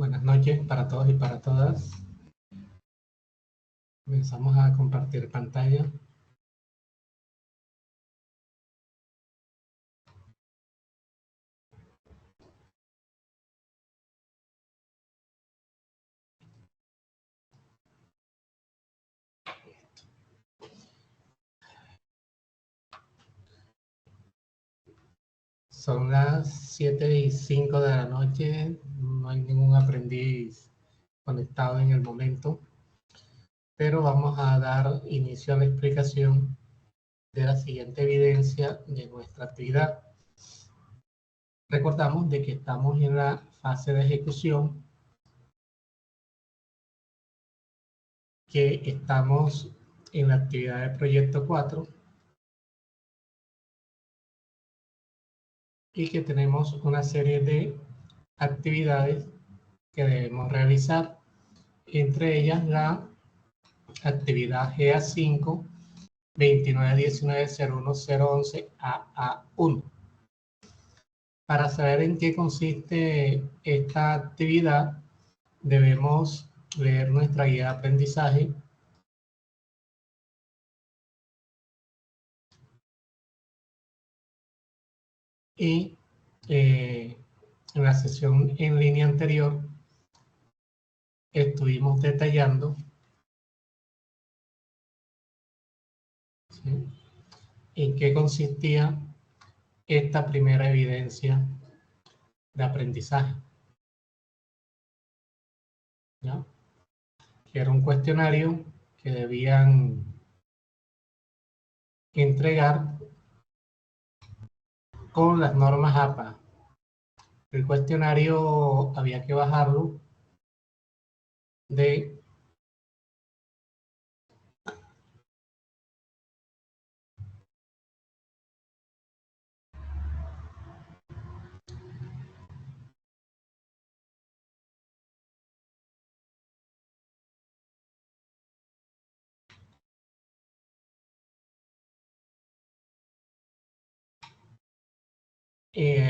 Buenas noches para todos y para todas. Comenzamos a compartir pantalla. Son las 7:05 de la noche. No hay ningún aprendiz conectado en el momento, pero vamos a dar inicio a la explicación de la siguiente evidencia de nuestra actividad. Recordamos de que estamos en la fase de ejecución, que estamos en la actividad de proyecto 4 y que tenemos una serie de actividades que debemos realizar, entre ellas la actividad GA5 2919010011 AA1. Para saber en qué consiste esta actividad, debemos leer nuestra guía de aprendizaje y en la sesión en línea anterior estuvimos detallando, ¿sí?, en qué consistía esta primera evidencia de aprendizaje, ¿ya? Que era un cuestionario que debían entregar con las normas APA. El cuestionario había que bajarlo de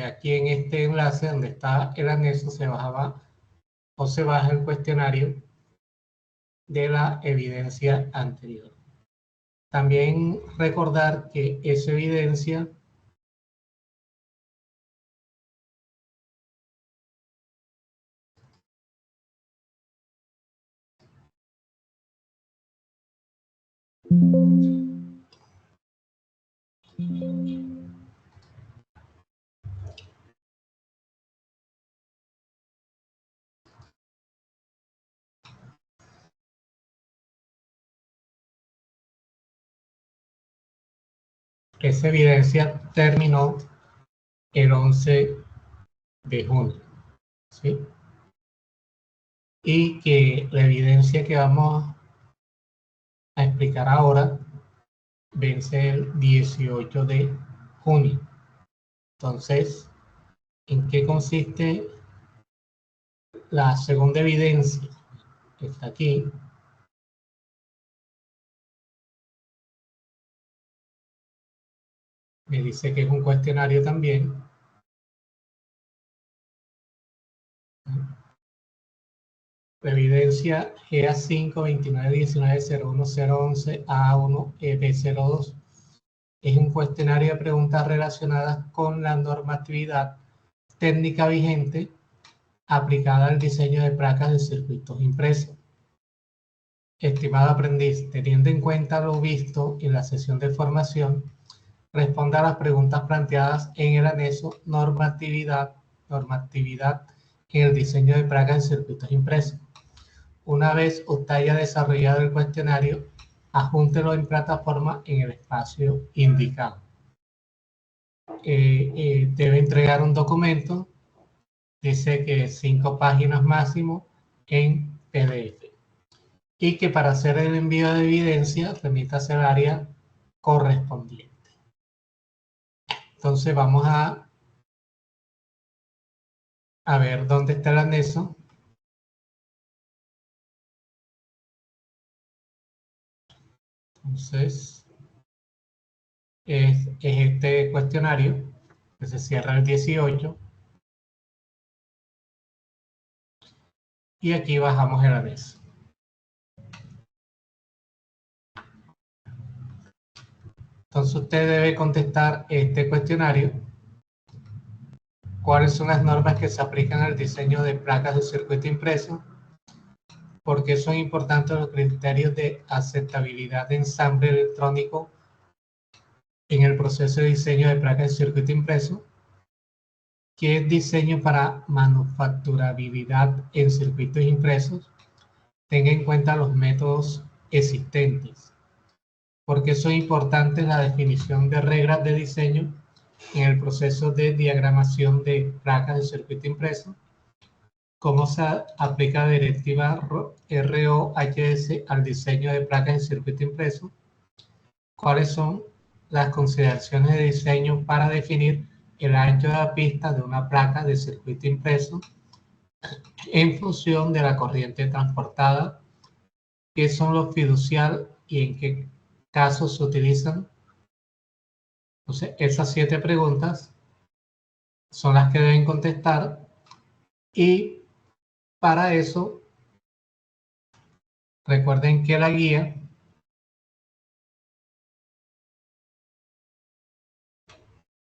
aquí en este enlace donde está el anexo se bajaba o se baja el cuestionario de la evidencia anterior. También recordar que esa evidencia terminó el 11 de junio, ¿sí? Y que la evidencia que vamos a explicar ahora vence el 18 de junio. Entonces, ¿en qué consiste la segunda evidencia? Está aquí. Me dice que es un cuestionario también. La evidencia GA5 2919010011 A1 EB02 es un cuestionario de preguntas relacionadas con la normatividad técnica vigente aplicada al diseño de placas de circuitos impresos. Estimado aprendiz, teniendo en cuenta lo visto en la sesión de formación, responda a las preguntas planteadas en el anexo normatividad en el diseño de placas de circuitos impresos. Una vez usted haya desarrollado el cuestionario, adjúntelo en plataforma en el espacio indicado. Debe entregar un documento, dice que 5 páginas máximo en PDF. Y que para hacer el envío de evidencia, remítase al área correspondiente. Entonces vamos a ver dónde está el anexo. Entonces, es este cuestionario que se cierra el 18. y aquí bajamos el anexo. Entonces usted debe contestar este cuestionario. ¿Cuáles son las normas que se aplican al diseño de placas de circuito impreso? ¿Por qué son importantes los criterios de aceptabilidad de ensamble electrónico en el proceso de diseño de placas de circuito impreso? ¿Qué es diseño para manufacturabilidad en circuitos impresos? Tenga en cuenta los métodos existentes. ¿Por qué son importantes la definición de reglas de diseño en el proceso de diagramación de placas de circuito impreso? ¿Cómo se aplica la directiva ROHS al diseño de placas de circuito impreso? ¿Cuáles son las consideraciones de diseño para definir el ancho de la pista de una placa de circuito impreso en función de la corriente transportada? ¿Qué son los fiducial y en qué casos se utilizan? Entonces, esas 7 preguntas son las que deben contestar y para eso recuerden que la guía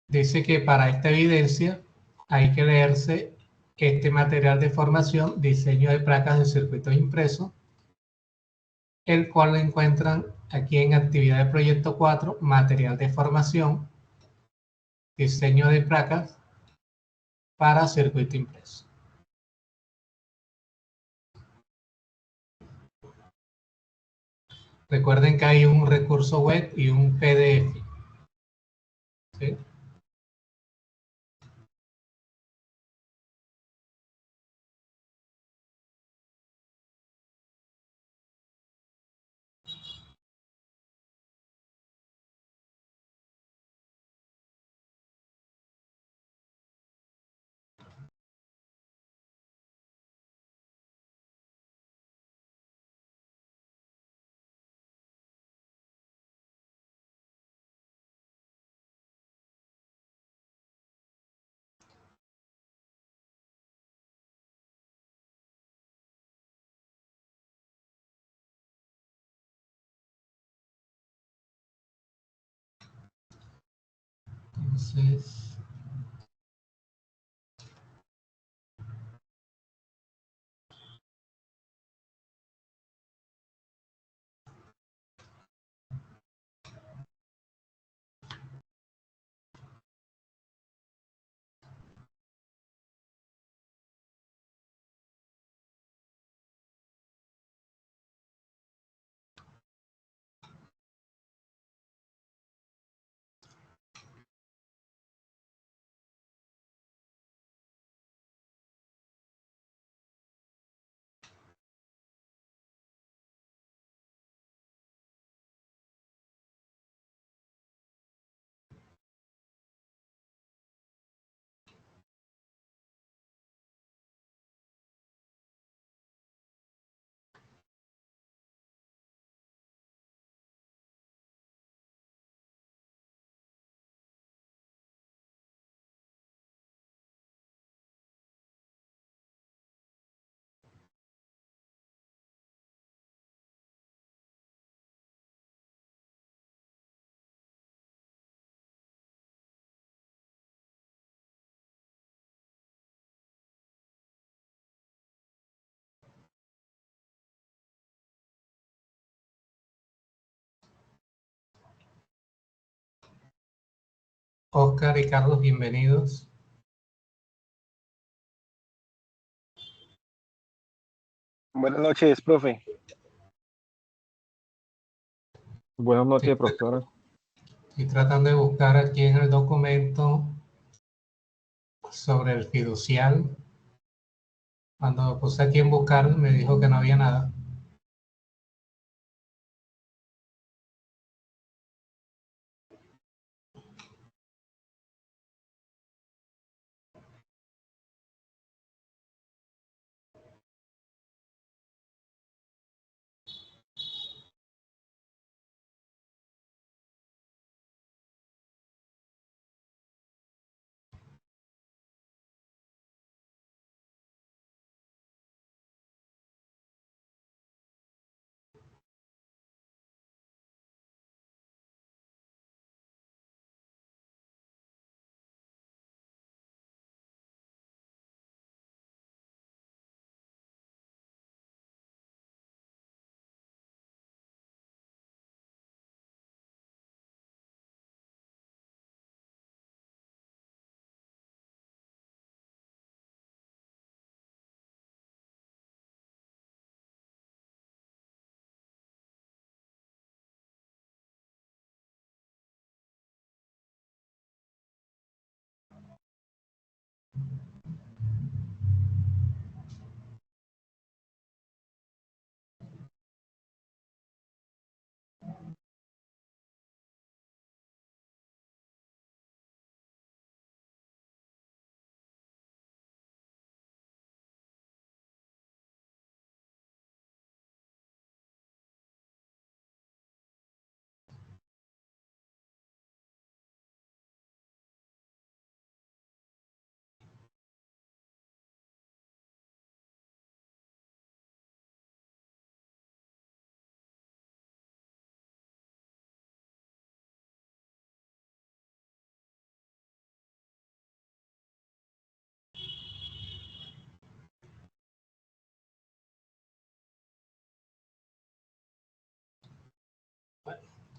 dice que para esta evidencia hay que leerse este material de formación, diseño de placas de circuitos impresos, el cual lo encuentran aquí en actividad de proyecto 4, material de formación, diseño de placas para circuito impreso. Recuerden que hay un recurso web y un PDF. ¿Sí? Entonces, Oscar y Carlos, bienvenidos. Buenas noches, profe. Buenas noches, profesora. Estoy tratando de buscar aquí en el documento sobre el fiducial. Cuando puse aquí en buscar, me dijo que no había nada.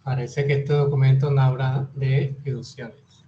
Parece que este documento no habla de fiduciarios.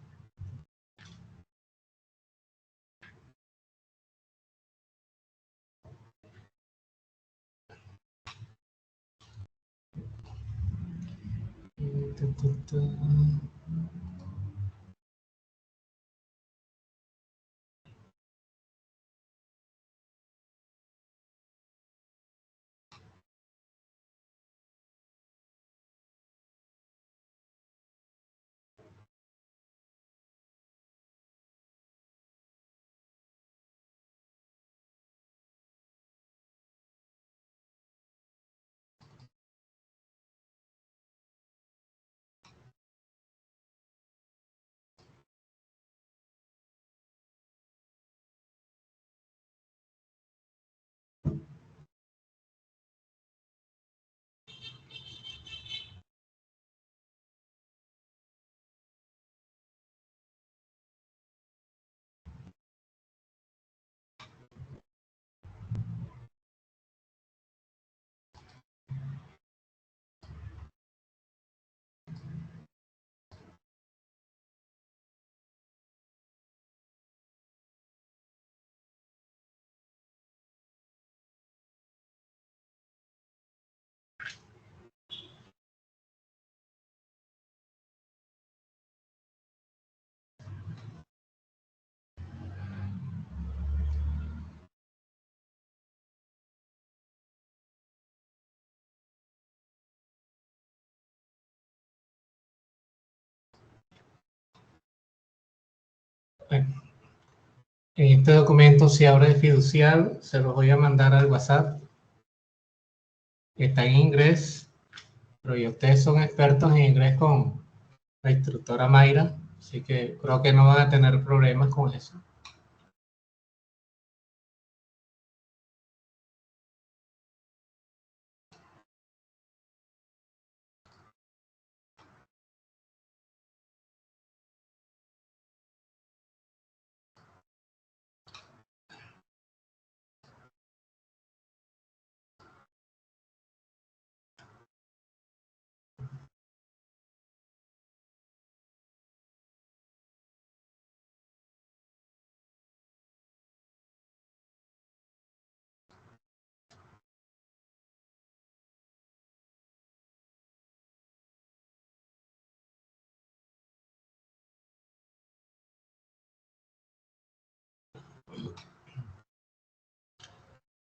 Bueno, en este documento si habla de fiducial, se los voy a mandar al WhatsApp. Está en inglés, pero ya ustedes son expertos en inglés con la instructora Mayra, así que creo que no van a tener problemas con eso.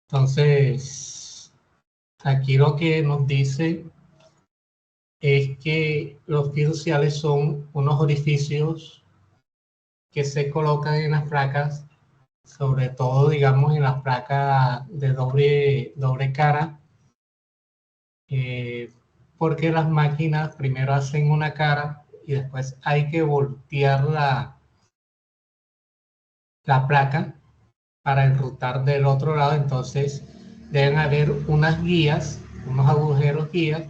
Entonces, aquí lo que nos dice es que los fiduciales son unos orificios que se colocan en las placas, sobre todo, digamos, en las placas de doble cara, porque las máquinas primero hacen una cara y después hay que voltear la placa para enrutar del otro lado. Entonces deben haber unas guías, unos agujeros guías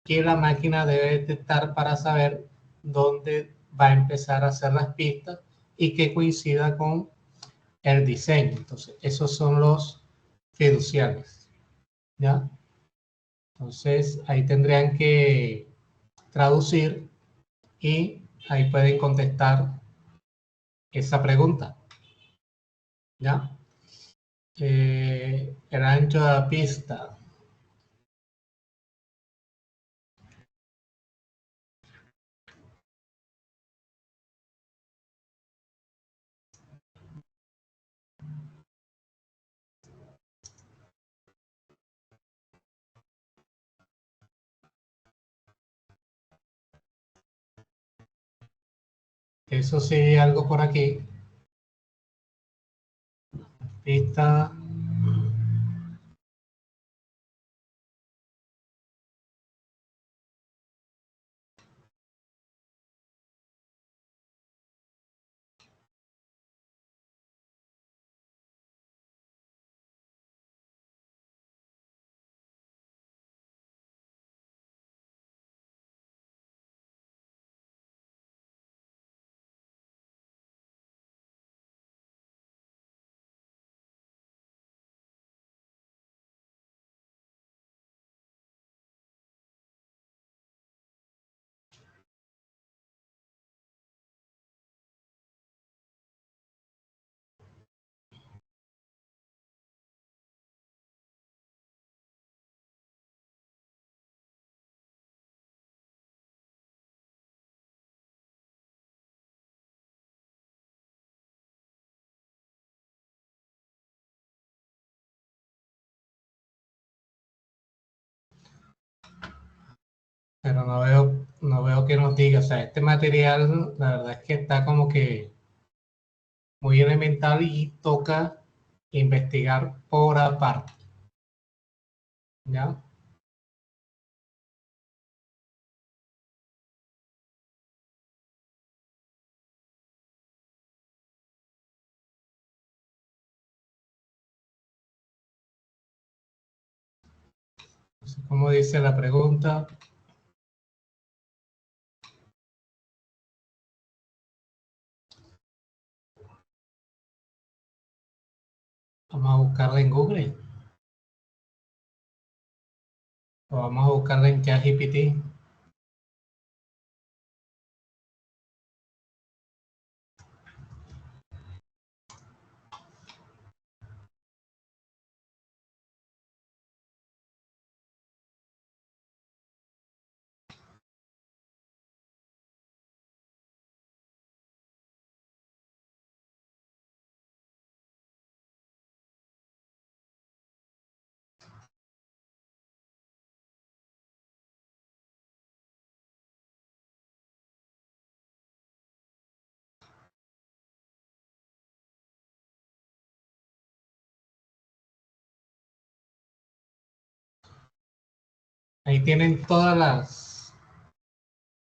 que la máquina debe detectar para saber dónde va a empezar a hacer las pistas y que coincida con el diseño. Entonces esos son los fiduciales, ¿ya? Entonces ahí tendrían que traducir y ahí pueden contestar esa pregunta, ¿ya? El ancho de la pista. Eso sí, algo por aquí. Pista. pero no veo que nos diga. O sea, este material, la verdad es que está como que muy elemental y toca investigar por aparte, ¿ya? Entonces, como dice la pregunta, vamos a buscarla en Google o vamos a buscarla en ChatGPT. Ahí tienen todas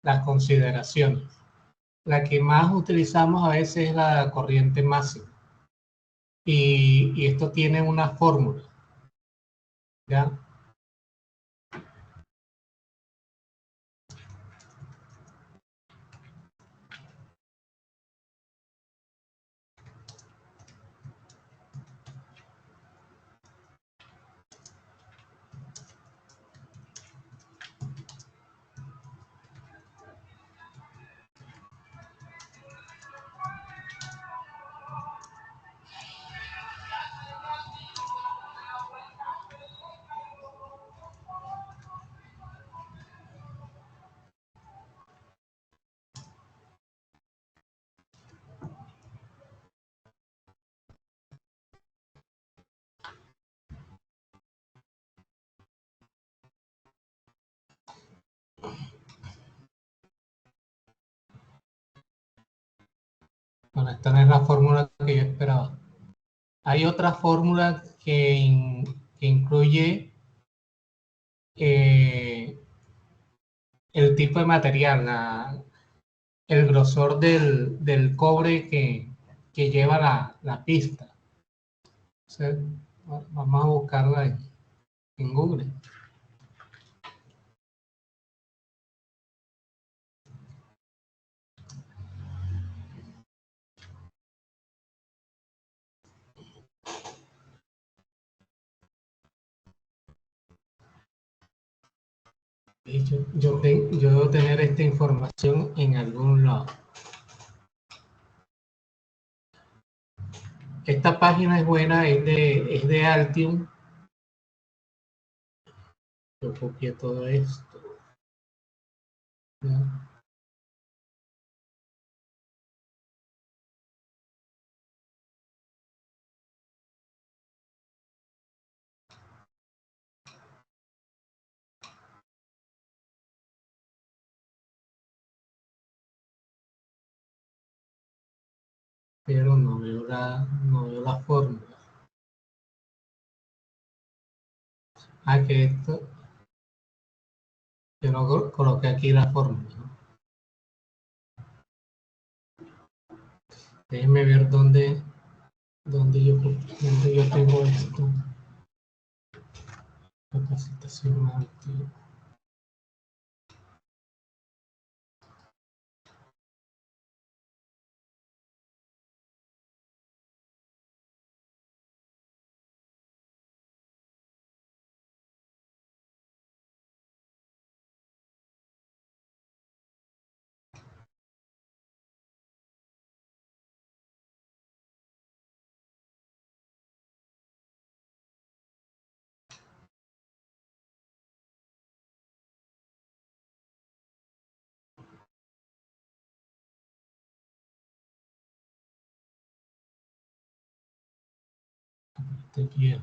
las consideraciones. La que más utilizamos a veces es la corriente máxima. Y esto tiene una fórmula, ¿ya? Bueno, esta no es la fórmula que yo esperaba. Hay otra fórmula que incluye eh, el tipo de material, el grosor del cobre que lleva la pista. Entonces, vamos a buscarla en Google. Yo debo tener esta información en algún lado. Esta página es buena, es de Altium. Yo copié todo esto. ¿Ya? Pero no veo la fórmula. Ah, que esto, yo no coloqué aquí la fórmula, ¿no? Déjenme ver dónde yo tengo esto. Capacitación activa. Aquí.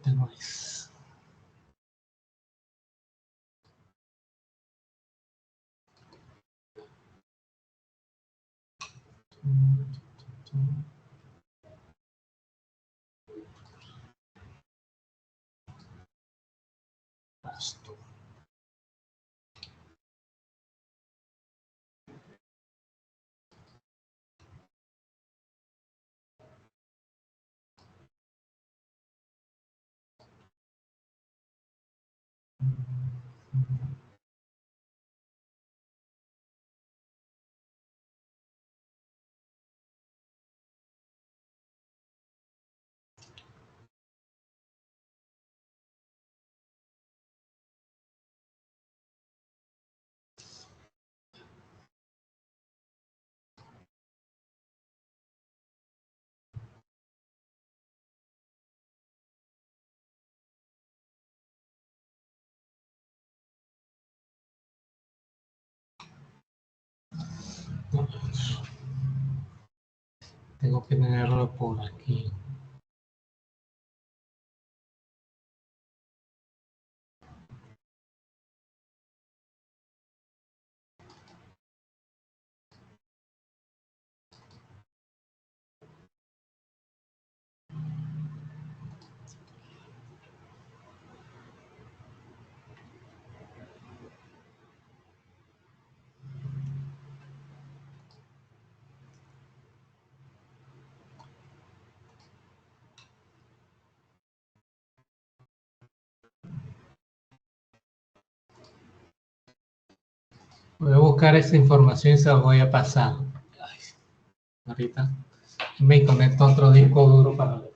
Este no es. Pasto. Tengo que tenerlo por aquí. Voy a buscar esa información y se la voy a pasar. Ay, ahorita me conecto a otro disco duro para ver.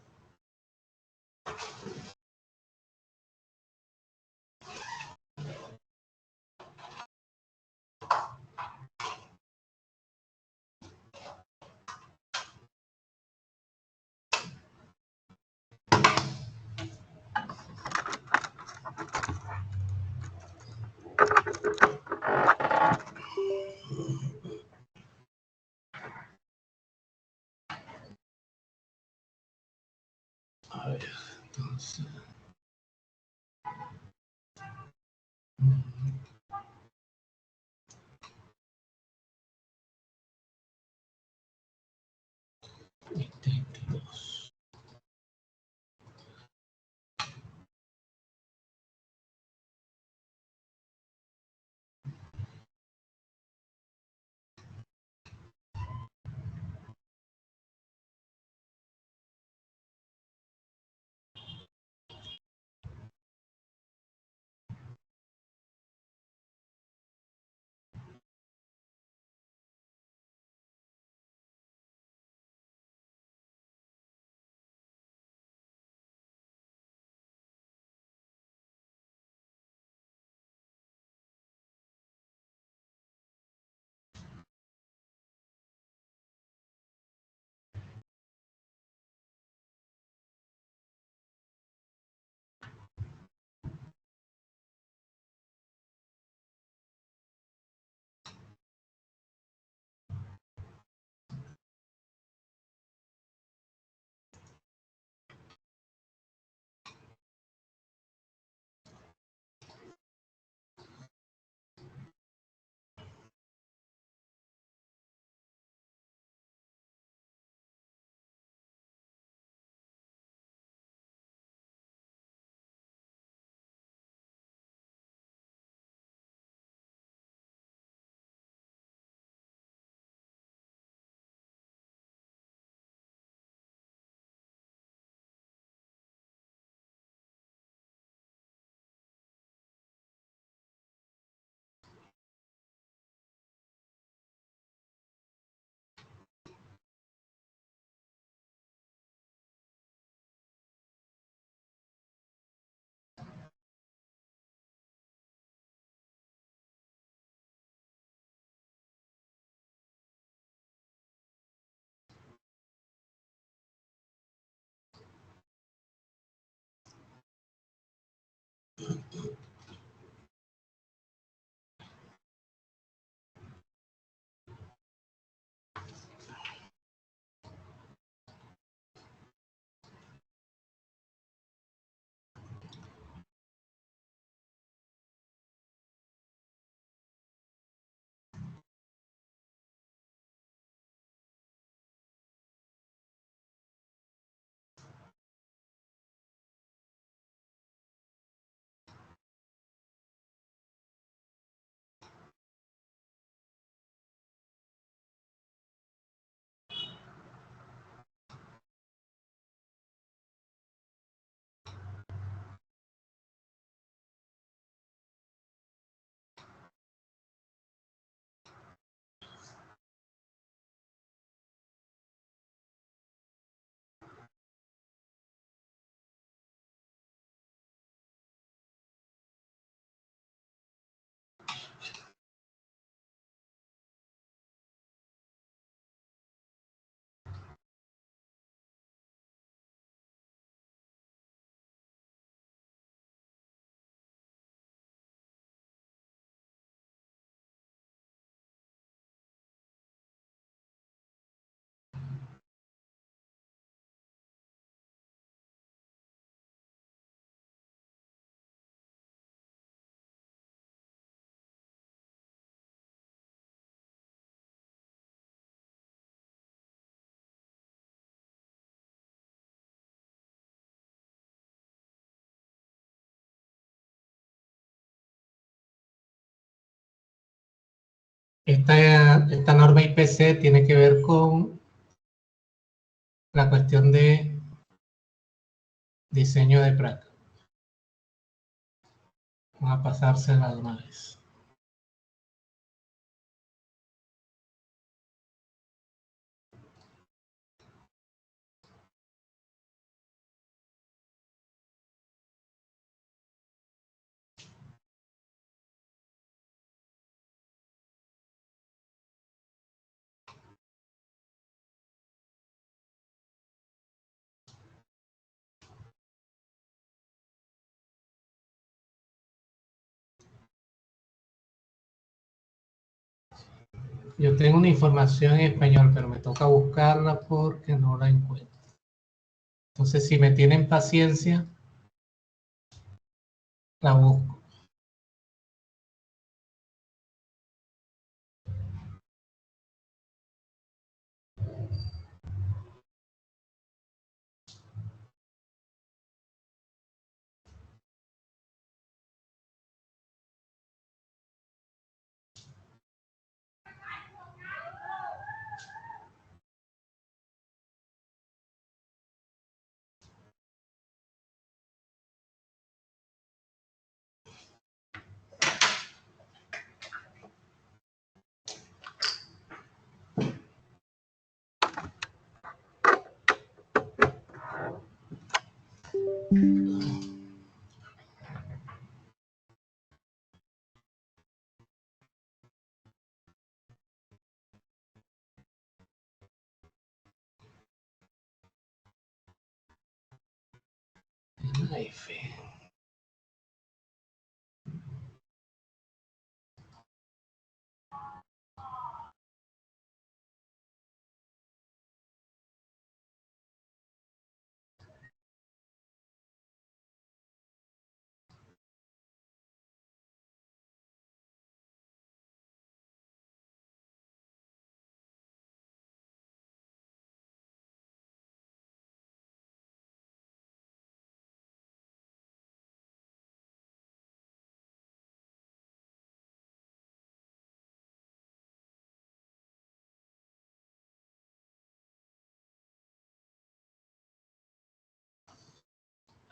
Esta norma IPC tiene que ver con la cuestión de diseño de placa. Vamos a pasársela de una vez. Yo tengo una información en español, pero me toca buscarla porque no la encuentro. Entonces, si me tienen paciencia, la busco. F.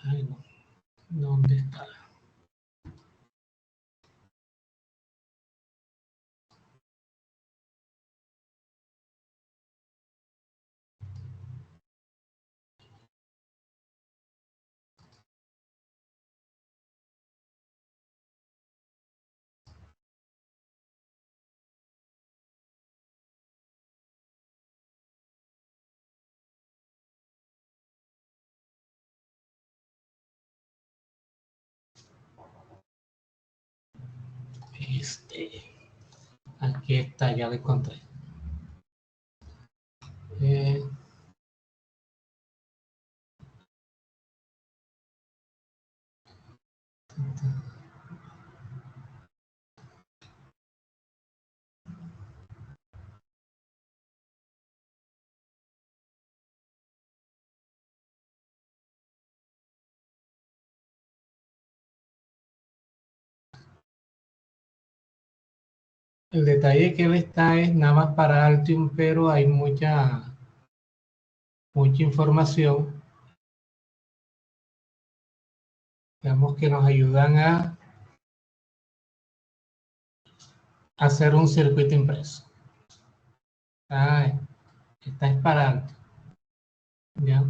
Ay, no. ¿Dónde está? Aquí está, ya lo encontré. El detalle que él está es nada más para Altium, pero hay mucha información, digamos, que nos ayudan a hacer un circuito impreso. Esta es para Altium. ¿Ya?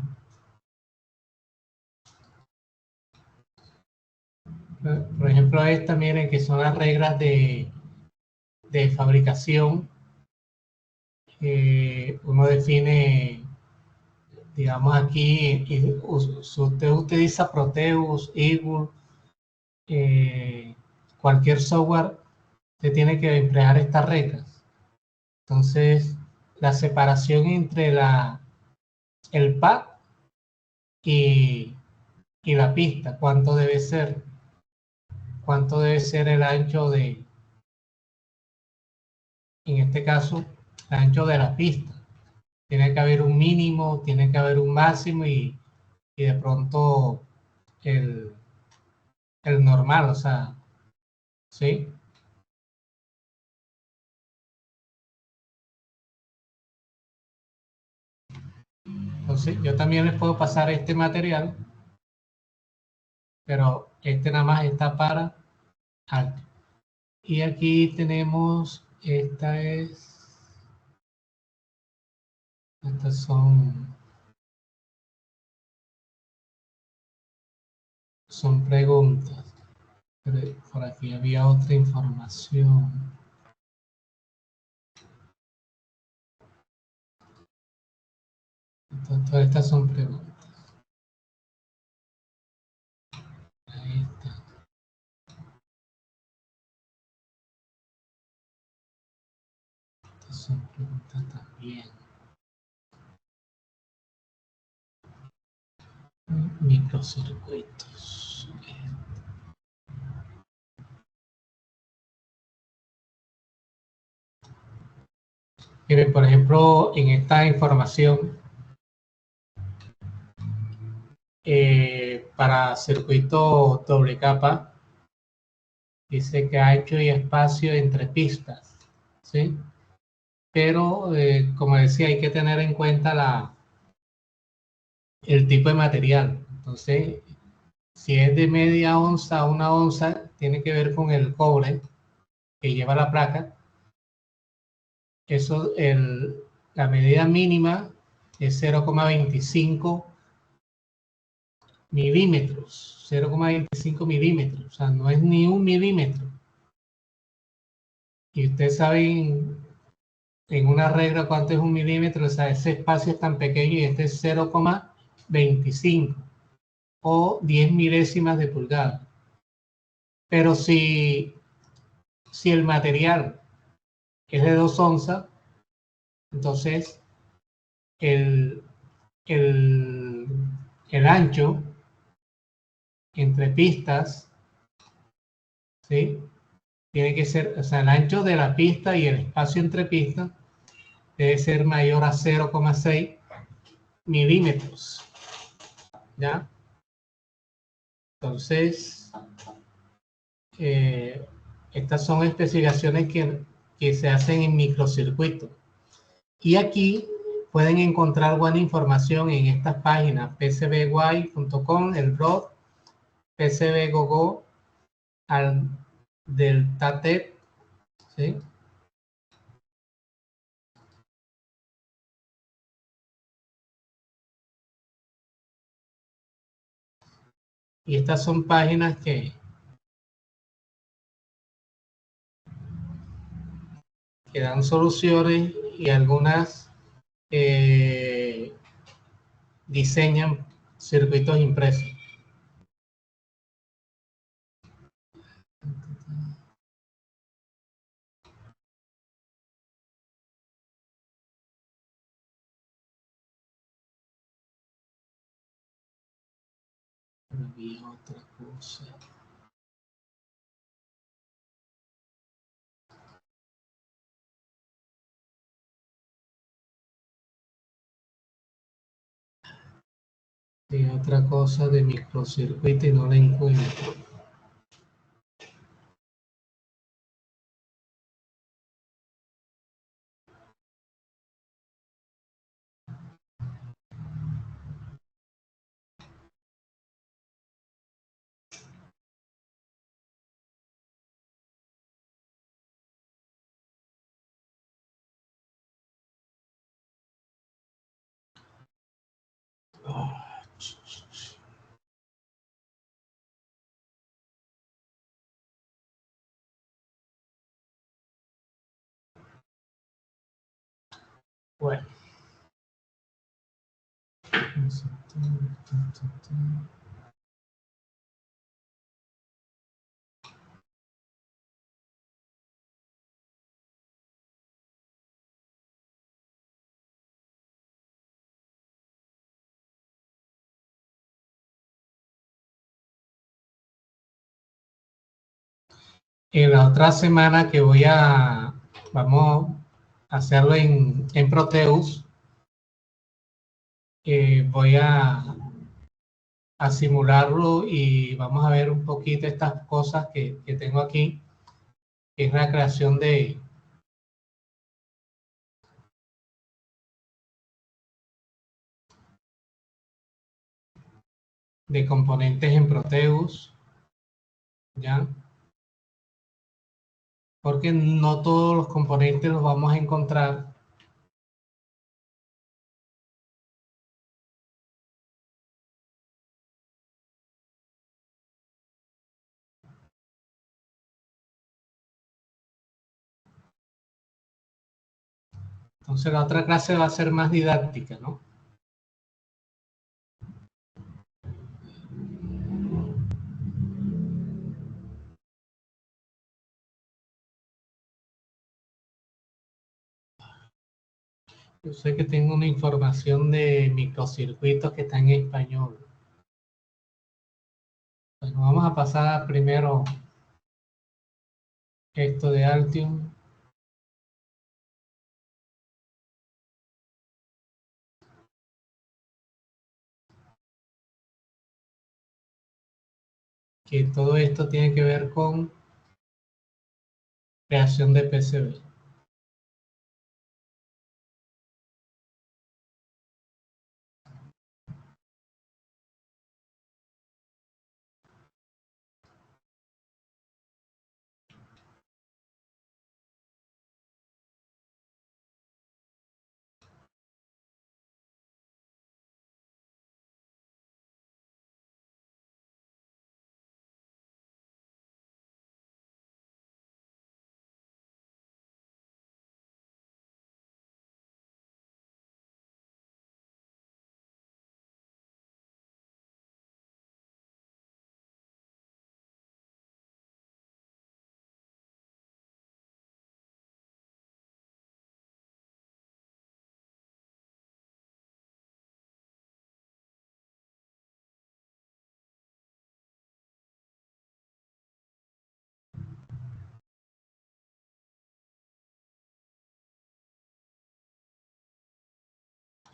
Por ejemplo, esta, miren, que son las reglas de fabricación. Uno define, digamos, aquí, si usted utiliza Proteus, Eagle, cualquier software, usted tiene que emplear estas reglas. Entonces, la separación entre el pad y la pista, ¿cuánto debe ser? ¿Cuánto debe ser el ancho en este caso, el ancho de la pista? Tiene que haber un mínimo, tiene que haber un máximo y de pronto el normal, o sea, ¿sí? Entonces, yo también les puedo pasar este material, pero este nada más está para alto. Y aquí tenemos, estas son preguntas. Pero por aquí había otra información. Entonces, todas estas son preguntas. Ahí está. Estas son preguntas también. Microcircuitos. Miren, por ejemplo, en esta información, para circuito doble capa, dice que ancho y espacio entre pistas, ¿sí? Pero, como decía, hay que tener en cuenta el tipo de material. Entonces, si es de media onza a 1 onza, tiene que ver con el cobre que lleva la placa. Eso, la medida mínima es 0,25 milímetros, 0,25 milímetros, o sea, no es ni 1 milímetro. Y ustedes saben en una regla cuánto es 1 milímetro, o sea, ese espacio es tan pequeño y este es 0,25 o 10 milésimas de pulgada. Pero si el material es de 2 onzas, entonces el ancho entre pistas, ¿sí? Tiene que ser, o sea, el ancho de la pista y el espacio entre pistas debe ser mayor a 0,6 milímetros, ¿ya? Entonces, estas son especificaciones que se hacen en microcircuitos. Y aquí pueden encontrar buena información en estas páginas, pcbguay.com, el blog, pcbgogo, del TATEP, ¿sí? Y estas son páginas que dan soluciones y algunas diseñan circuitos impresos. Había otra cosa. Y otra cosa de microcircuito y no la encuentro. Bueno. En la otra semana que vamos a hacerlo en Proteus, voy a simularlo y vamos a ver un poquito estas cosas que tengo aquí, que es la creación de de componentes en Proteus, ¿ya? Porque no todos los componentes los vamos a encontrar entonces la otra clase va a ser más didáctica, ¿no? Yo sé que tengo una información de microcircuitos que está en español. Bueno, vamos a pasar primero esto de Altium. Que todo esto tiene que ver con creación de PCB.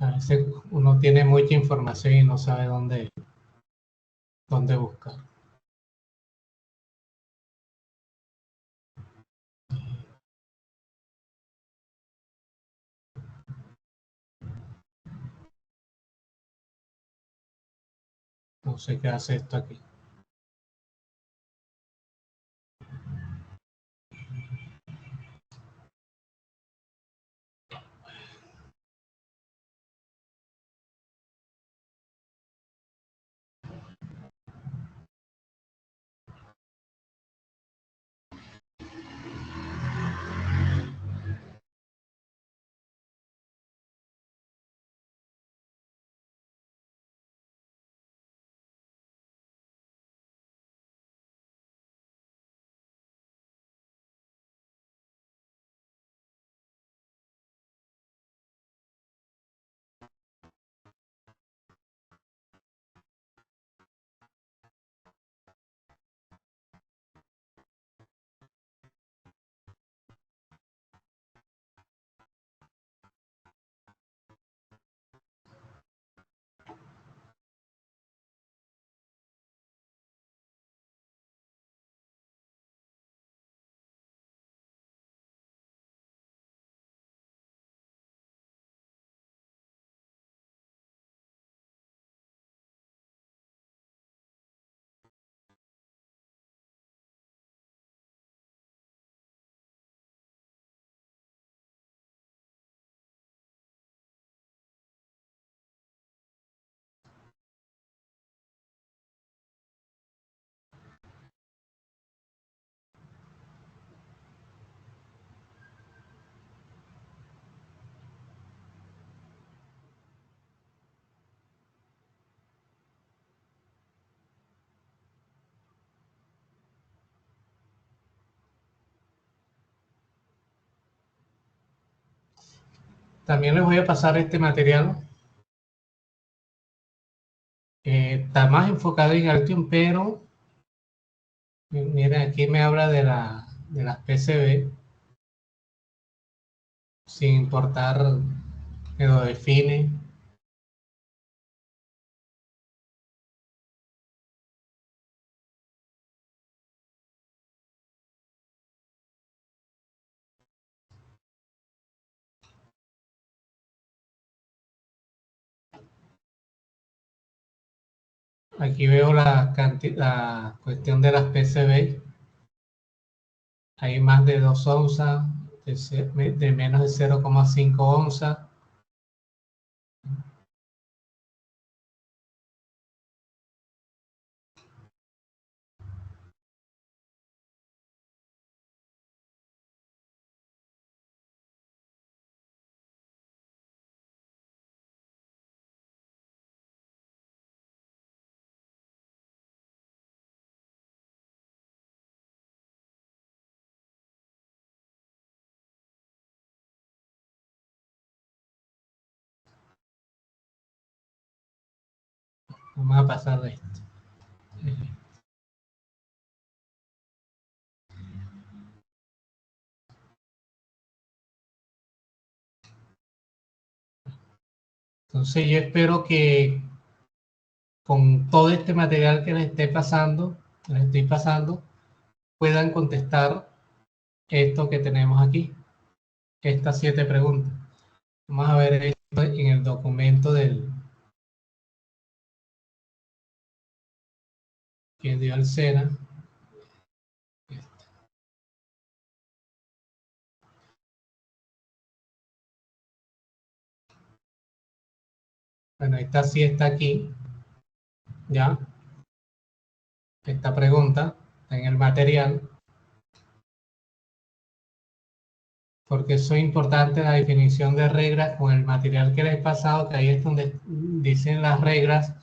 A veces uno tiene mucha información y no sabe dónde buscar. No sé qué hace esto aquí. También les voy a pasar este material. Está más enfocado en Altium, pero miren, aquí me habla de las PCB, sin importar que lo define. Aquí veo la cuestión de las PCB. Hay más de 2 onzas, de menos de 0,5 onzas. Vamos a pasar de esto. Entonces yo espero que con todo este material que les estoy pasando, puedan contestar esto que tenemos aquí, estas 7 preguntas. Vamos a ver esto en el documento que dio el SENA. Bueno, esta sí está aquí, ya. Esta pregunta está en el material. Porque eso es importante, la definición de reglas con el material que les he pasado, que ahí es donde dicen las reglas.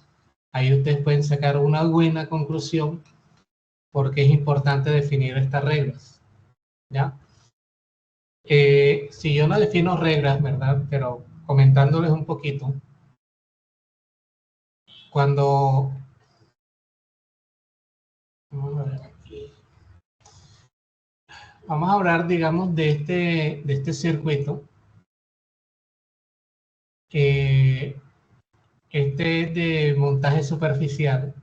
Ahí ustedes pueden sacar una buena conclusión, porque es importante definir estas reglas, ¿ya? Si yo no defino reglas, ¿verdad? Pero comentándoles un poquito, cuando... Vamos a ver aquí. Vamos a hablar, digamos, de este circuito. Este es de montaje superficial.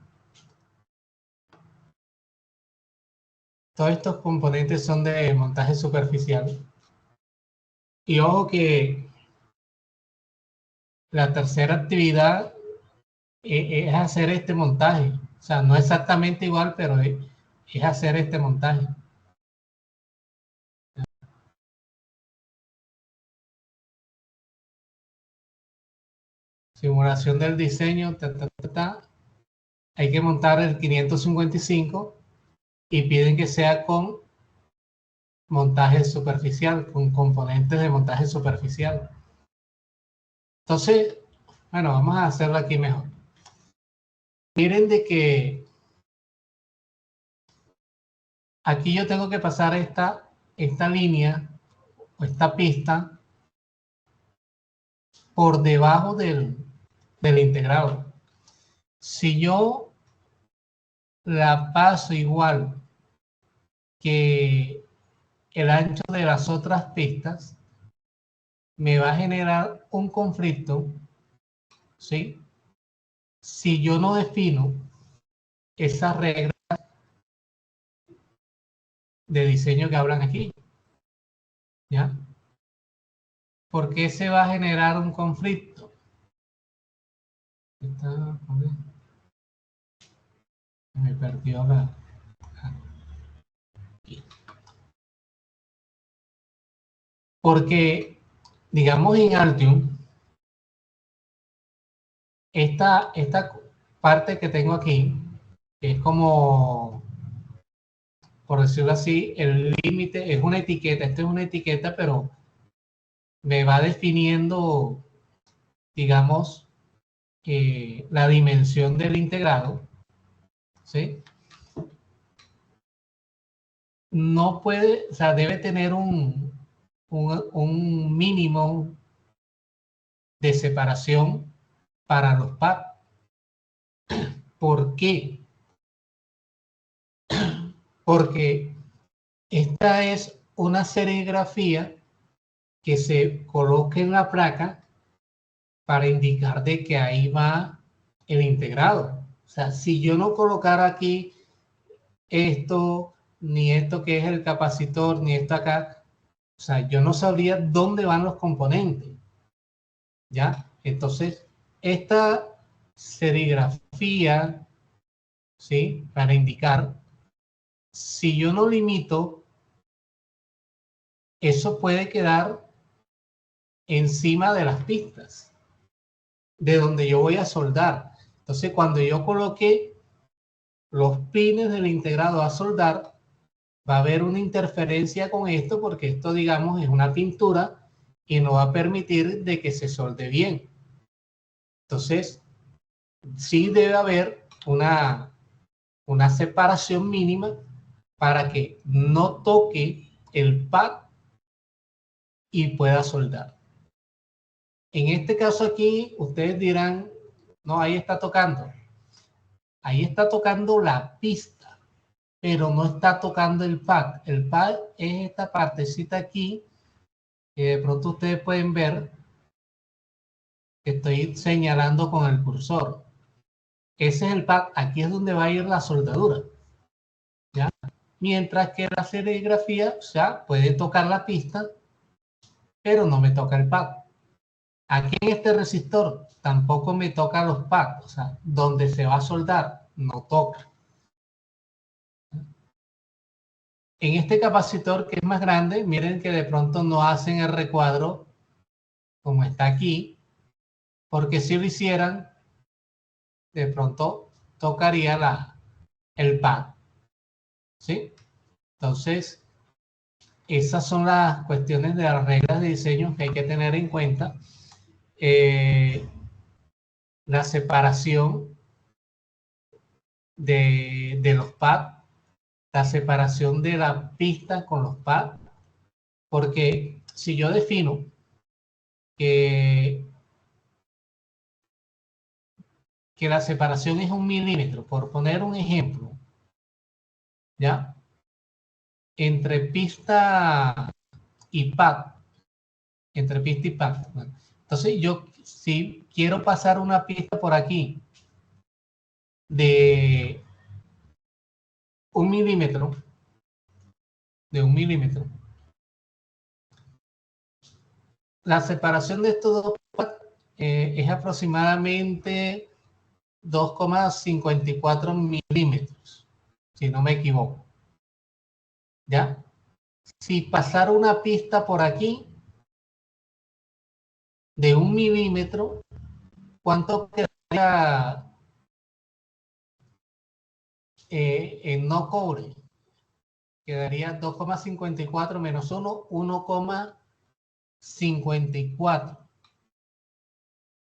Todos estos componentes son de montaje superficial. Y ojo que la tercera actividad es hacer este montaje. O sea, no exactamente igual, pero es hacer este montaje. Simulación del diseño, hay que montar el 555 y piden que sea con montaje superficial, con componentes de montaje superficial. Entonces, bueno, vamos a hacerlo aquí mejor. Miren de que aquí yo tengo que pasar esta línea o esta pista por debajo del integrado. Si yo la paso igual que el ancho de las otras pistas, me va a generar un conflicto, ¿sí? Si yo no defino esas reglas de diseño que hablan aquí, ¿ya? ¿Por qué se va a generar un conflicto? Me perdió la... Porque, digamos, en Altium, esta parte que tengo aquí, que es como, por decirlo así, el límite, es una etiqueta. Esto es una etiqueta, pero me va definiendo, digamos, la dimensión del integrado, ¿sí? No puede, o sea, debe tener un mínimo de separación para los pads. ¿Por qué? Porque esta es una serigrafía que se coloca en la placa para indicar de que ahí va el integrado. O sea, si yo no colocara aquí esto, ni esto que es el capacitor, ni esto acá, o sea, yo no sabría dónde van los componentes, ¿ya? Entonces, esta serigrafía ¿sí? Para indicar, si yo no limito, eso puede quedar encima de las pistas, de donde yo voy a soldar. Entonces, cuando yo coloque los pines del integrado a soldar, va a haber una interferencia con esto, porque esto, digamos, es una pintura y no va a permitir de que se solde bien. Entonces, sí debe haber una separación mínima para que no toque el pad y pueda soldar. En este caso aquí, ustedes dirán, no, ahí está tocando. Ahí está tocando la pista, pero no está tocando el pad. El pad es esta partecita aquí, que de pronto ustedes pueden ver que estoy señalando con el cursor. Ese es el pad, aquí es donde va a ir la soldadura, ¿ya? Mientras que la serigrafía, o sea, puede tocar la pista, pero no me toca el pad. Aquí en este resistor tampoco me toca los pads, o sea, donde se va a soldar, no toca. En este capacitor, que es más grande, miren que de pronto no hacen el recuadro como está aquí, porque si lo hicieran, de pronto tocaría el pad, ¿sí? Entonces, esas son las cuestiones de las reglas de diseño que hay que tener en cuenta. La separación de los pads, la separación de la pista con los pads, porque si yo defino que la separación es 1 milímetro, por poner un ejemplo, ¿ya? Entre pista y pad, entre pista y pad. Bueno, entonces yo, si quiero pasar una pista por aquí de 1 milímetro, la separación de estos dos pads es aproximadamente 2,54 milímetros, si no me equivoco. ¿Ya? Si pasara una pista por aquí de 1 milímetro, ¿cuánto quedaría en no cobre? Quedaría 2,54 menos 1, 1,54.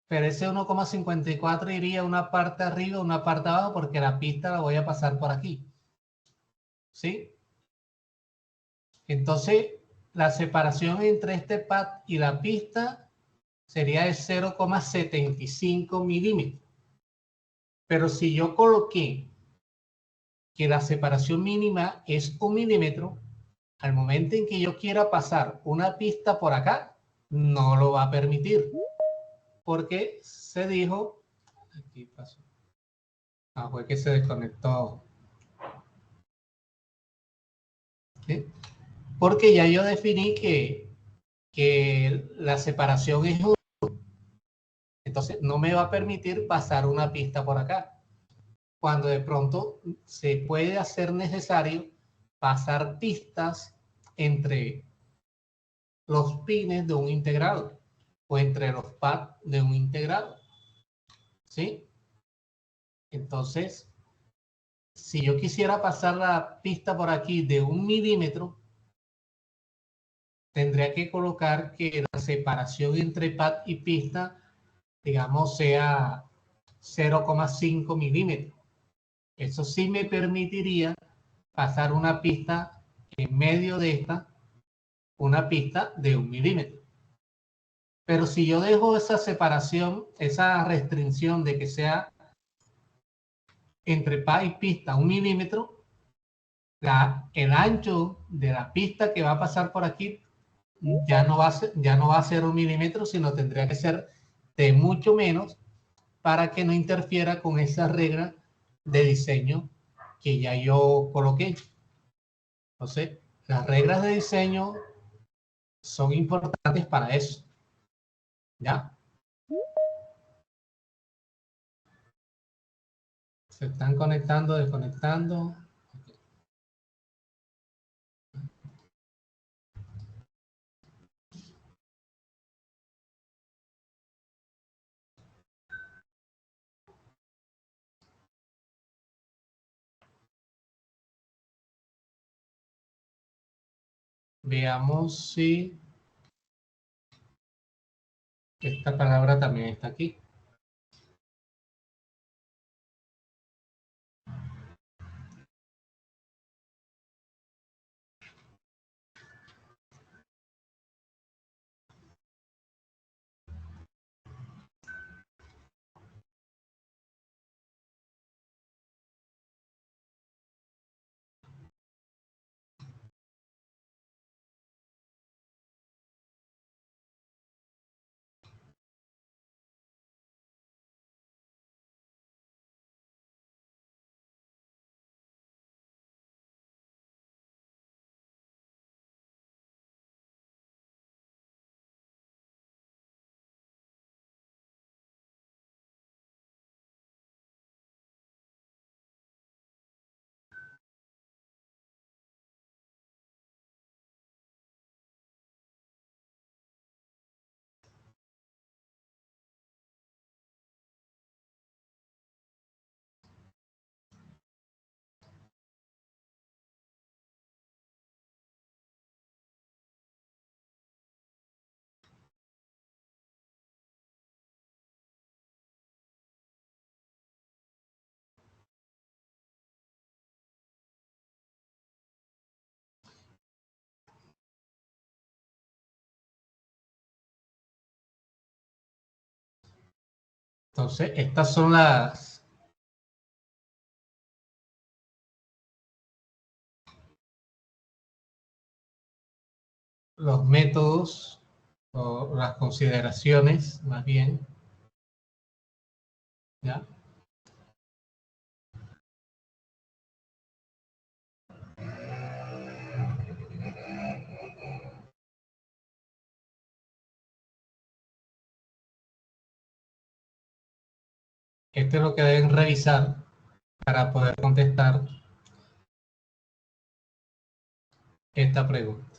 Pero ese 1,54 iría una parte arriba, una parte abajo, porque la pista la voy a pasar por aquí. ¿Sí? Entonces, la separación entre este pad y la pista sería de 0,75 milímetros. Pero si yo coloqué que la separación mínima es 1 milímetro, al momento en que yo quiera pasar una pista por acá, no lo va a permitir. Porque se dijo, aquí pasó, fue que se desconectó. ¿Sí? Porque ya yo definí que la separación es 1. Entonces no me va a permitir pasar una pista por acá. Cuando de pronto se puede hacer necesario pasar pistas entre los pines de un integrado o entre los pads de un integrado. ¿Sí? Entonces, si yo quisiera pasar la pista por aquí de 1 milímetro, tendría que colocar que la separación entre pad y pista, digamos, sea 0,5 milímetros. Eso sí me permitiría pasar una pista en medio de esta, una pista de 1 milímetro. Pero si yo dejo esa separación, esa restricción de que sea entre pad y pista 1 milímetro, el ancho de la pista que va a pasar por aquí ya no va a ser 1 milímetro, sino tendría que ser de mucho menos para que no interfiera con esa regla de diseño que ya yo coloqué. Entonces, las reglas de diseño son importantes para eso. ¿Ya? Se están conectando, desconectando. Veamos si esta palabra también está aquí. Entonces, estas son los métodos o las consideraciones, más bien, ¿ya? Esto es lo que deben revisar para poder contestar esta pregunta.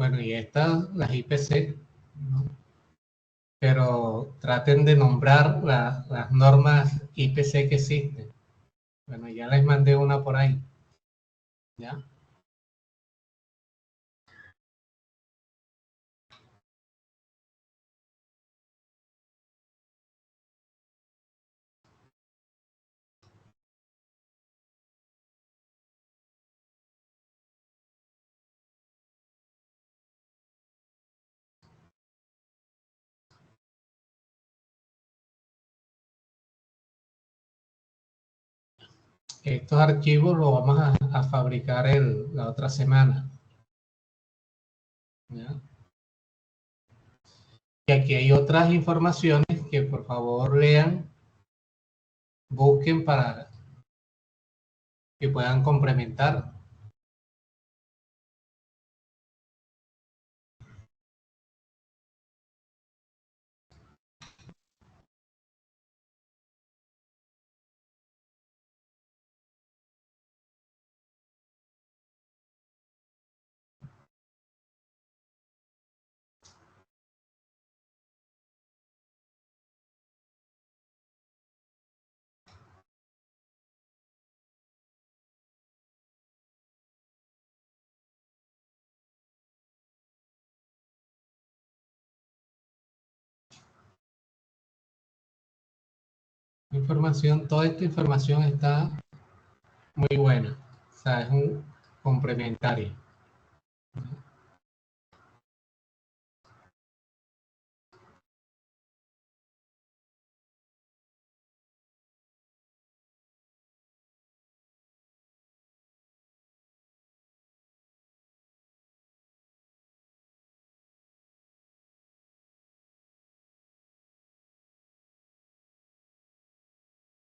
Bueno, y estas, las IPC, ¿no? Pero traten de nombrar las normas IPC que existen. Bueno, ya les mandé una por ahí, ¿ya? Estos archivos los vamos a fabricar la otra semana, ¿ya? Y aquí hay otras informaciones que por favor lean, busquen para que puedan complementar. Información, toda esta información está muy buena. O sea, es un complementario.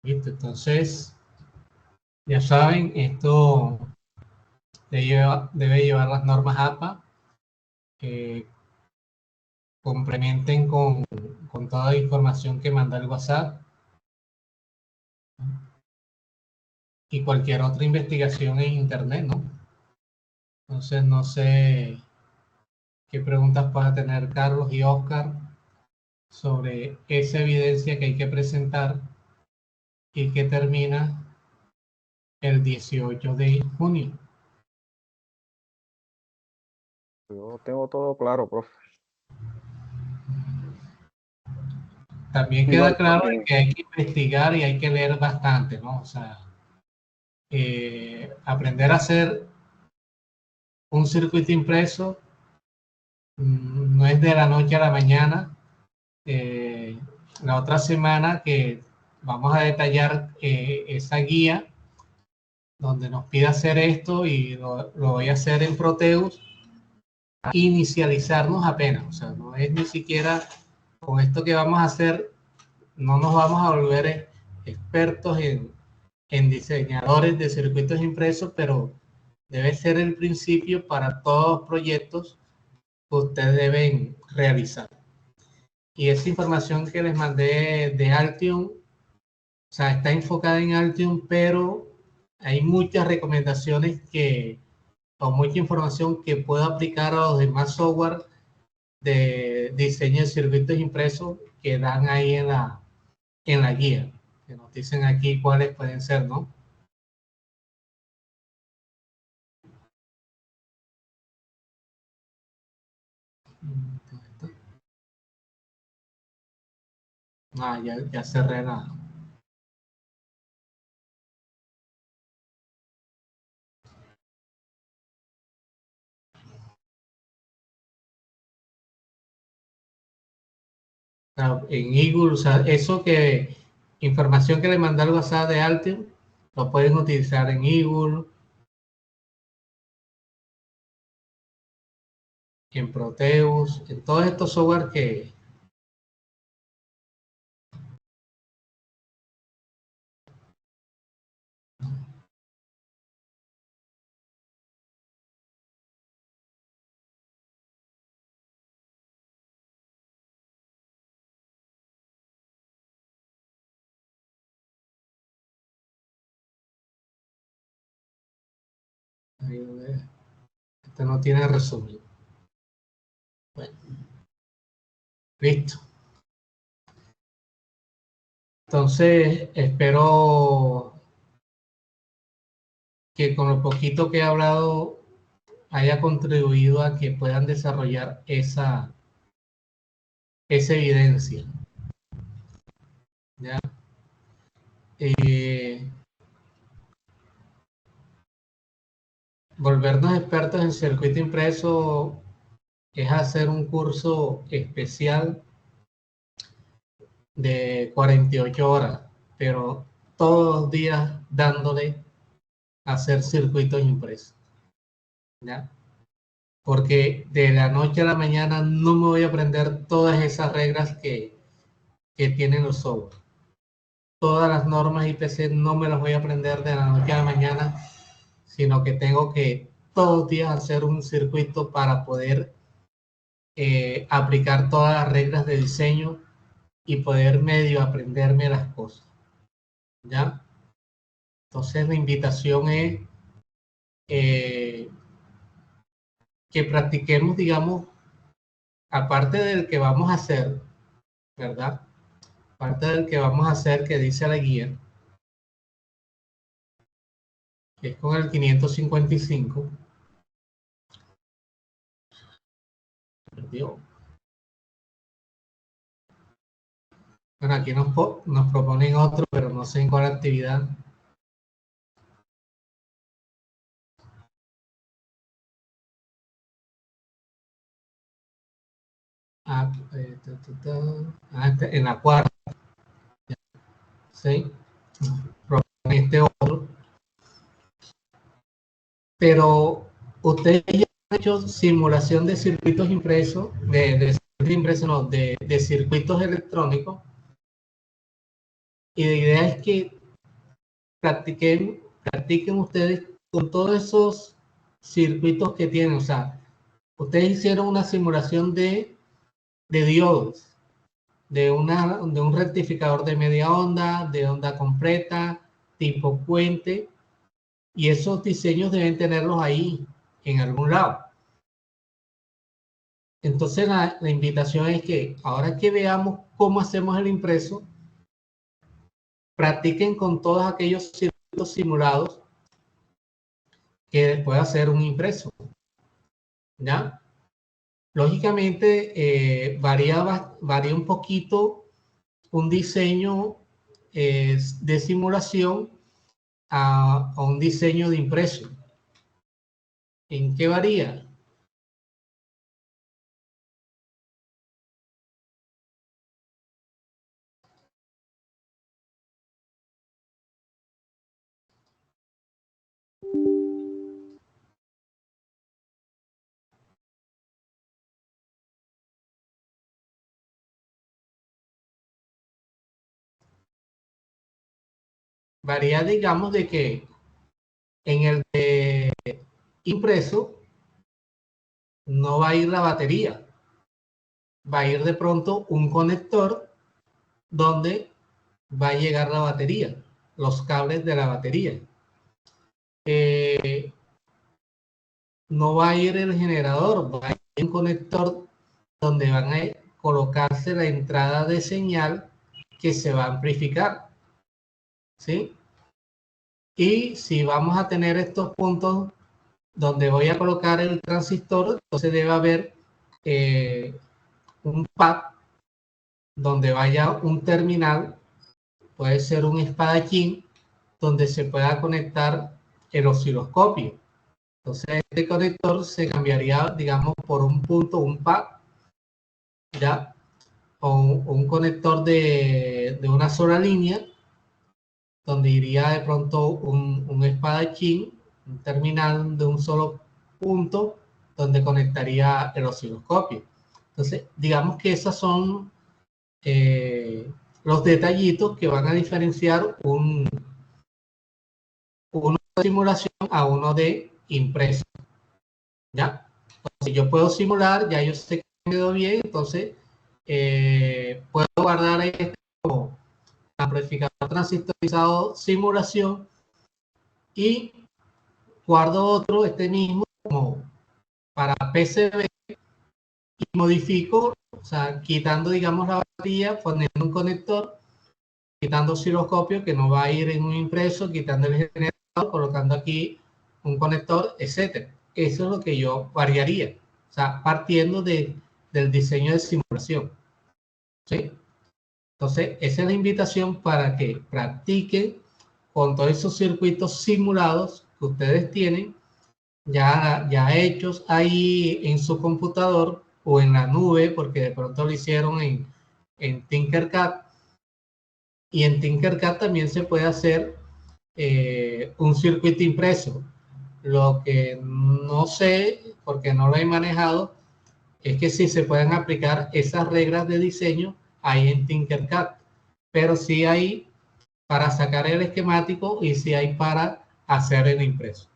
¿Listo? Entonces, ya saben, esto debe llevar las normas APA, que complementen con toda la información que manda el WhatsApp y cualquier otra investigación en Internet, ¿no? Entonces, no sé qué preguntas pueda tener Carlos y Oscar sobre esa evidencia que hay que presentar y que termina el 18 de junio. Yo tengo todo claro, profe. También queda Igual, claro profe. que hay que investigar y hay que leer bastante, ¿no? O sea, aprender a hacer un circuito impreso no es de la noche a la mañana. La otra semana que vamos a detallar esa guía donde nos pide hacer esto y lo voy a hacer en Proteus, inicializarnos apenas, o sea, no es ni siquiera con esto que vamos a hacer, no nos vamos a volver expertos en diseñadores de circuitos impresos, pero debe ser el principio para todos los proyectos que ustedes deben realizar. Y esa información que les mandé de Altium, o sea, está enfocada en Altium, pero hay muchas recomendaciones o mucha información que puedo aplicar a los demás software de diseño de circuitos impresos que dan ahí en la guía, que nos dicen aquí cuáles pueden ser, ¿no? Ah, ya cerré la... En Eagle, o sea, eso que, información que le mandé al WhatsApp de Altium, lo pueden utilizar en Eagle, en Proteus, en todos estos software que... Este no tiene resumen. Bueno, listo. Entonces, espero que con lo poquito que he hablado haya contribuido a que puedan desarrollar esa evidencia. ¿Ya? Eh, volvernos expertos en circuito impreso es hacer un curso especial de 48 horas, pero todos los días dándole a hacer circuitos impresos. ¿Ya? Porque de la noche a la mañana no me voy a aprender todas esas reglas que tienen los software. Todas las normas IPC no me las voy a aprender de la noche a la mañana, sino que tengo que todos los días hacer un circuito para poder aplicar todas las reglas de diseño y poder medio aprenderme las cosas. ¿Ya? Entonces la invitación es eh, que practiquemos, digamos, aparte del que vamos a hacer, ¿verdad? Aparte del que vamos a hacer que dice la guía, que es con el 555. Perdió. Bueno, aquí nos proponen otro, pero no sé en cuál actividad. En la cuarta, ¿sí? Proponen este otro. Pero ustedes ya han hecho simulación de circuitos impresos, de circuitos electrónicos, y la idea es que practiquen ustedes con todos esos circuitos que tienen. O sea, ustedes hicieron una simulación de diodos, de un rectificador de media onda, de onda completa, tipo puente, y esos diseños deben tenerlos ahí, en algún lado. Entonces la invitación es que ahora que veamos cómo hacemos el impreso, practiquen con todos aquellos circuitos simulados que puede hacer un impreso, ¿ya? Lógicamente varía un poquito un diseño de simulación a un diseño de impreso. ¿En qué varía? Varía, digamos, de que en el de impreso no va a ir la batería, va a ir de pronto un conector donde va a llegar la batería, los cables de la batería. No va a ir el generador, va a ir un conector donde van a colocarse la entrada de señal que se va a amplificar, ¿sí? Y si vamos a tener estos puntos donde voy a colocar el transistor, entonces debe haber un pad donde vaya un terminal, puede ser un espadachín, donde se pueda conectar el osciloscopio. Entonces este conector se cambiaría, digamos, por un punto, un pad, ¿ya? O un conector de una sola línea, donde iría de pronto un espadachín, un terminal de un solo punto, donde conectaría el osciloscopio. Entonces, digamos que esos son los detallitos que van a diferenciar uno de simulación a uno de impreso, ¿ya? Si yo puedo simular, ya yo sé que quedó bien, entonces puedo guardar este como amplificador transistorizado simulación y guardo otro, este mismo, como para PCB y modifico, o sea, quitando, digamos, la batería, poniendo un conector, quitando osciloscopio que no va a ir en un impreso, quitando el generador, colocando aquí un conector, etcétera. Eso es lo que yo variaría, o sea, partiendo del diseño de simulación, ¿sí? Entonces, esa es la invitación para que practiquen con todos esos circuitos simulados que ustedes tienen ya hechos ahí en su computador o en la nube, porque de pronto lo hicieron en Tinkercad. Y en Tinkercad también se puede hacer un circuito impreso. Lo que no sé, porque no lo he manejado, es que si se pueden aplicar esas reglas de diseño ahí en Tinkercad. Pero sí hay para sacar el esquemático y sí hay para hacer el impreso.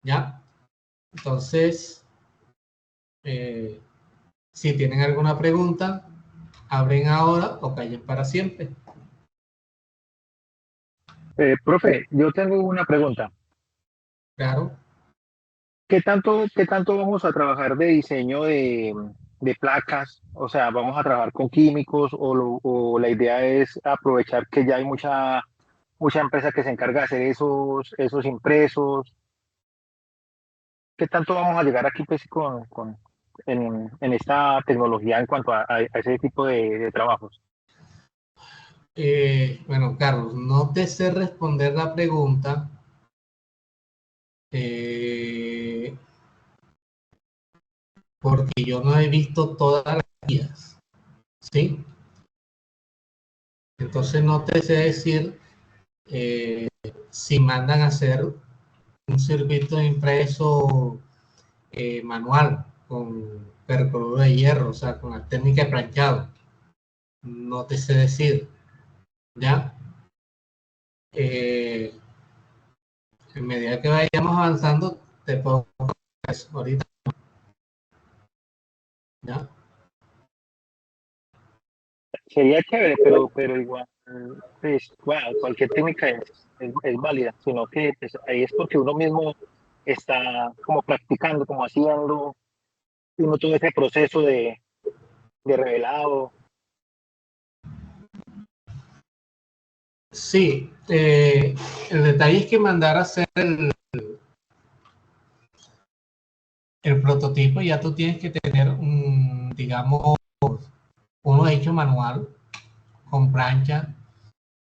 ¿Ya? Entonces, si tienen alguna pregunta, abren ahora o callen para siempre. Profe, yo tengo una pregunta. Claro. Qué tanto vamos a trabajar de diseño de placas? O sea, ¿vamos a trabajar con químicos o la idea es aprovechar que ya hay mucha empresa que se encarga de hacer esos impresos? ¿Qué tanto vamos a llegar aquí pues, en esta tecnología en cuanto a ese tipo de trabajos? Bueno, Carlos, no te sé responder la pregunta. eh, Porque yo no he visto todas las guías, ¿sí? Entonces no te sé decir si mandan a hacer un circuito impreso manual con percolouro de hierro, o sea, con la técnica de planchado. No te sé decir, ¿ya? Eh, en medida que vayamos avanzando, te puedo eso ahorita, ¿ya? Sería chévere, pero igual, pues, bueno, cualquier técnica es válida, sino que pues, ahí es porque uno mismo está como practicando, como haciendo, uno todo ese proceso de revelado. Sí, el detalle es que mandar a hacer el prototipo, ya tú tienes que tener un, digamos, uno hecho manual, con plancha,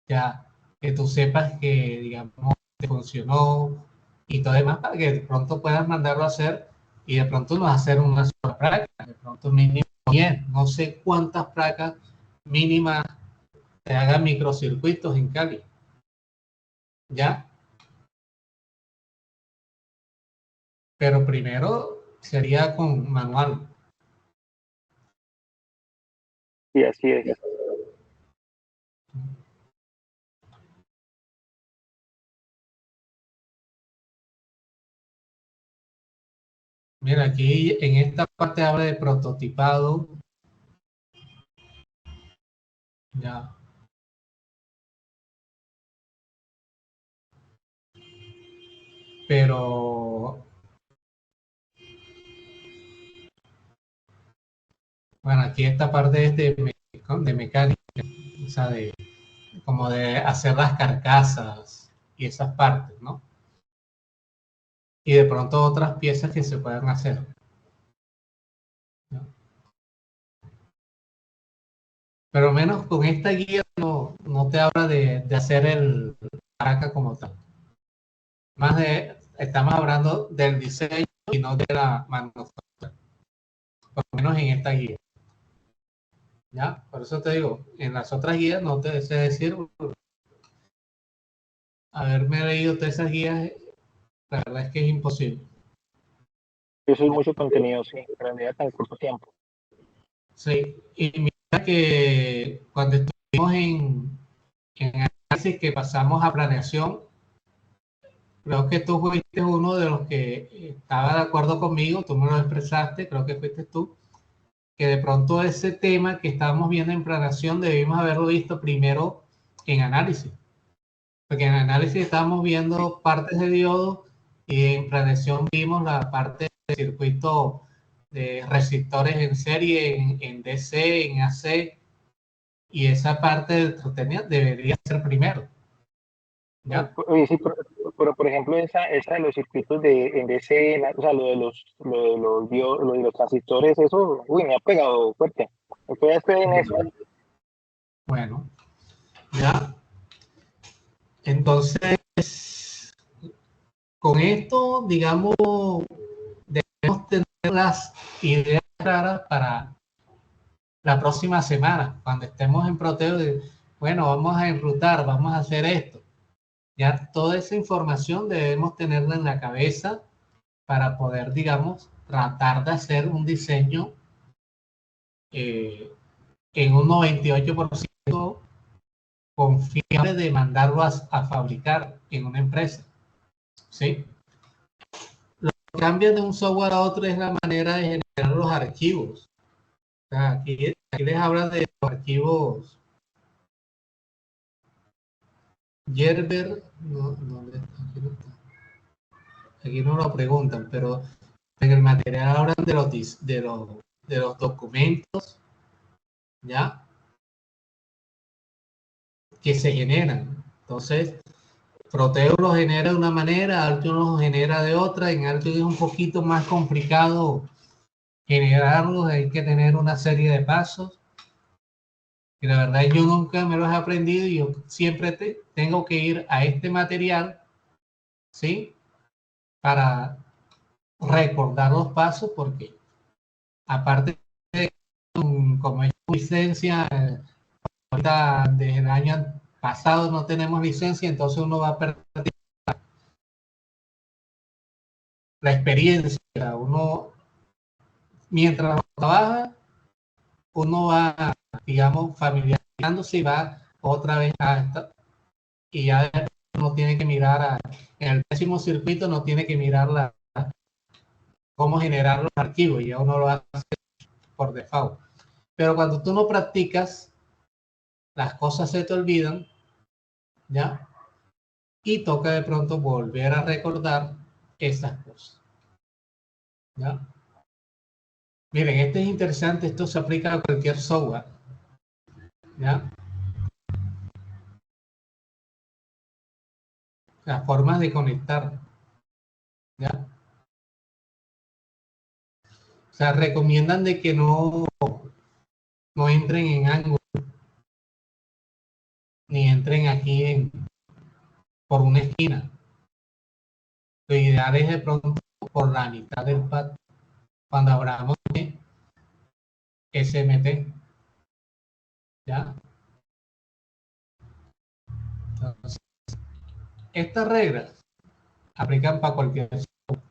ya que tú sepas que, digamos, te funcionó y todo demás, para que de pronto puedas mandarlo a hacer y de pronto no hacer una sola placa, de pronto mínimo 10, no sé cuántas placas mínimas te hagan microcircuitos en Cali, ¿ya? Pero primero sería con manual. Y así es. Mira, aquí en esta parte habla de prototipado, ya. Pero bueno, aquí esta parte es de mecánica, o sea, de como de hacer las carcasas y esas partes, ¿no? Y de pronto otras piezas que se puedan hacer, ¿no? Pero menos con esta guía no te habla de hacer el placa como tal. Más de, estamos hablando del diseño y no de la manufactura, por lo menos en esta guía. ¿Ya? Por eso te digo, en las otras guías no te sé decir, haberme leído todas esas guías, la verdad es que es imposible. Eso es ¿Ya? mucho contenido, sí, pero en tan corto tiempo. Sí, y mira que cuando estuvimos en análisis que pasamos a planeación, creo que tú fuiste uno de los que estaba de acuerdo conmigo, tú me lo expresaste, creo que fuiste tú, que de pronto ese tema que estábamos viendo en planeación debimos haberlo visto primero en análisis. Porque en análisis estábamos viendo partes de diodo y en planeación vimos la parte de circuito de resistores en serie, en DC, en AC, y esa parte de electrotécnica debería ser primero, ¿ya? Oye, sí, pero, por ejemplo, esa de los circuitos en DC, o sea, lo de los transistores, eso, uy, me ha pegado fuerte. Entonces, estoy en eso. Bueno, ya. Entonces, con esto, digamos, debemos tener las ideas claras para la próxima semana, cuando estemos en Proteo, bueno, vamos a enrutar, vamos a hacer esto. Ya toda esa información debemos tenerla en la cabeza para poder, digamos, tratar de hacer un diseño eh, en un 98% confiable de mandarlo a fabricar en una empresa. ¿Sí? Lo que cambia de un software a otro es la manera de generar los archivos. O sea, aquí les hablan de los archivos Gerber, no, ¿dónde está? Aquí no lo preguntan, pero en el material hablan de los documentos, ¿ya? Que se generan. Entonces, Proteo lo genera de una manera, Altium lo genera de otra. En Altium es un poquito más complicado generarlos, hay que tener una serie de pasos. Y la verdad yo nunca me los he aprendido y yo siempre tengo que ir a este material, ¿sí? Para recordar los pasos, porque aparte de como es licencia, ahorita desde el año pasado no tenemos licencia, entonces uno va a perder la experiencia. Uno, mientras trabaja, uno va, digamos, familiarizándose y va otra vez a esta, y ya no tiene que mirar en el décimo circuito, no tiene que mirar cómo generar los archivos, ya uno lo hace por default. Pero cuando tú no practicas, las cosas se te olvidan, ¿ya? Y toca de pronto volver a recordar esas cosas, ¿ya? Miren, este es interesante, esto se aplica a cualquier software, ¿ya? Las formas de conectar, ¿ya? O sea, recomiendan de que no entren en ángulo, ni entren aquí por una esquina. Lo ideal es de pronto por la mitad del pad, cuando abramos SMT, ¿ya? Entonces, estas reglas aplican para cualquier software.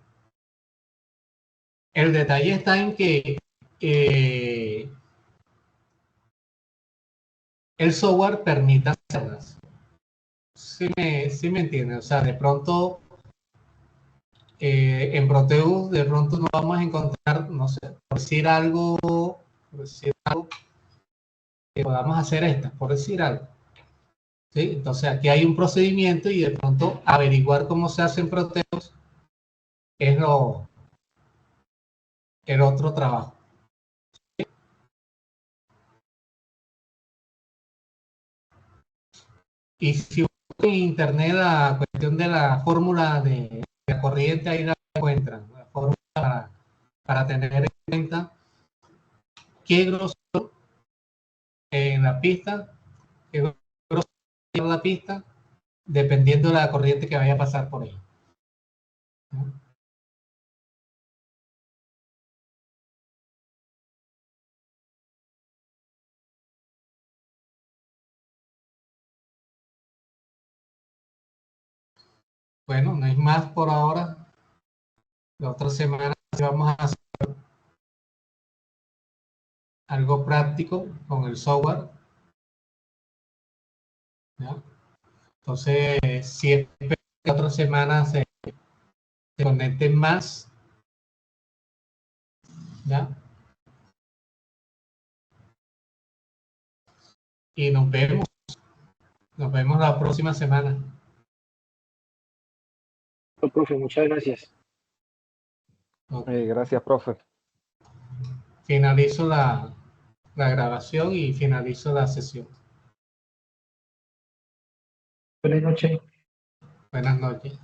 El detalle está en que el software permita hacerlas. Sí me entienden. O sea, de pronto en Proteus de pronto nos vamos a encontrar, no sé, por decir algo que podamos hacer estas, por decir algo. ¿Sí? Entonces aquí hay un procedimiento y de pronto averiguar cómo se hace en Proteus es el otro trabajo. Y si buscan en internet la cuestión de la fórmula de la corriente, ahí la encuentran, la fórmula para tener en cuenta qué grosor en la pista, qué grosor en la pista, dependiendo de la corriente que vaya a pasar por ahí. Bueno, no es más por ahora. La otra semana vamos a hacer algo práctico con el software, ¿ya? Entonces, siempre que otra semana se conecten más, ¿ya? Y nos vemos la próxima semana. Profe, muchas gracias. Okay. Gracias, profe. Finalizo la grabación y finalizo la sesión. Buenas noches. Buenas noches.